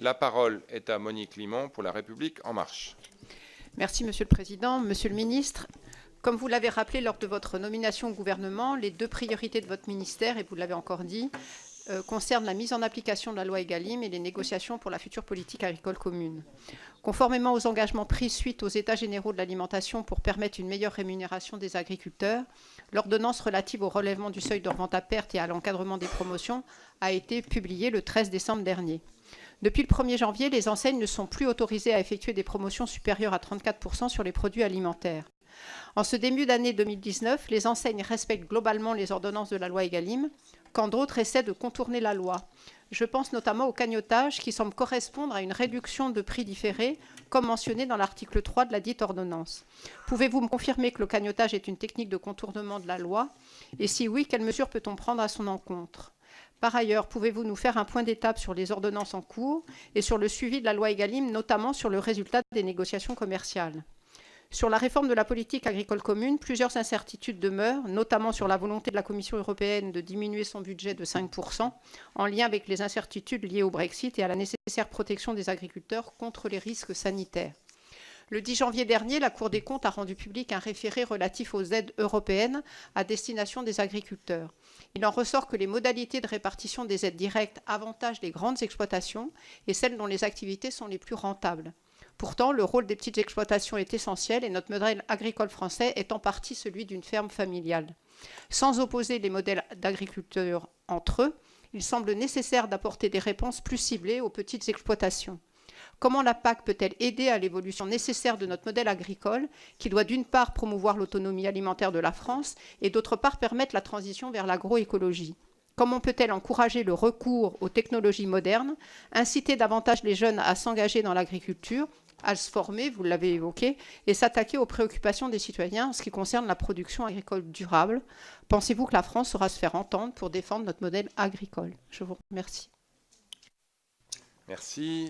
La parole est à Monique Limon pour La République En Marche. Merci, Monsieur le Président. Monsieur le Ministre, comme vous l'avez rappelé lors de votre nomination au gouvernement, les deux priorités de votre ministère, et vous l'avez encore dit, concernent la mise en application de la loi Egalim et les négociations pour la future politique agricole commune. Conformément aux engagements pris suite aux États généraux de l'alimentation pour permettre une meilleure rémunération des agriculteurs, l'ordonnance relative au relèvement du seuil de revente à perte et à l'encadrement des promotions a été publiée le 13 décembre dernier. Depuis le 1er janvier, les enseignes ne sont plus autorisées à effectuer des promotions supérieures à 34% sur les produits alimentaires. En ce début d'année 2019, les enseignes respectent globalement les ordonnances de la loi Egalim, quand d'autres essaient de contourner la loi. Je pense notamment au cagnottage qui semble correspondre à une réduction de prix différé, comme mentionné dans l'article 3 de la dite ordonnance. Pouvez-vous me confirmer que le cagnottage est une technique de contournement de la loi? Et si oui, quelles mesures peut-on prendre à son encontre? Par ailleurs, pouvez-vous nous faire un point d'étape sur les ordonnances en cours et sur le suivi de la loi Egalim, notamment sur le résultat des négociations commerciales? Sur la réforme de la politique agricole commune, plusieurs incertitudes demeurent, notamment sur la volonté de la Commission européenne de diminuer son budget de 5%, en lien avec les incertitudes liées au Brexit et à la nécessaire protection des agriculteurs contre les risques sanitaires. Le 10 janvier dernier, la Cour des comptes a rendu public un référé relatif aux aides européennes à destination des agriculteurs. Il en ressort que les modalités de répartition des aides directes avantagent les grandes exploitations et celles dont les activités sont les plus rentables. Pourtant, le rôle des petites exploitations est essentiel et notre modèle agricole français est en partie celui d'une ferme familiale. Sans opposer les modèles d'agriculteurs entre eux, il semble nécessaire d'apporter des réponses plus ciblées aux petites exploitations. Comment la PAC peut-elle aider à l'évolution nécessaire de notre modèle agricole, qui doit d'une part promouvoir l'autonomie alimentaire de la France et d'autre part permettre la transition vers l'agroécologie? Comment peut-elle encourager le recours aux technologies modernes, inciter davantage les jeunes à s'engager dans l'agriculture, à se former, vous l'avez évoqué, et s'attaquer aux préoccupations des citoyens en ce qui concerne la production agricole durable? Pensez-vous que la France saura se faire entendre pour défendre notre modèle agricole? Je vous remercie. Merci.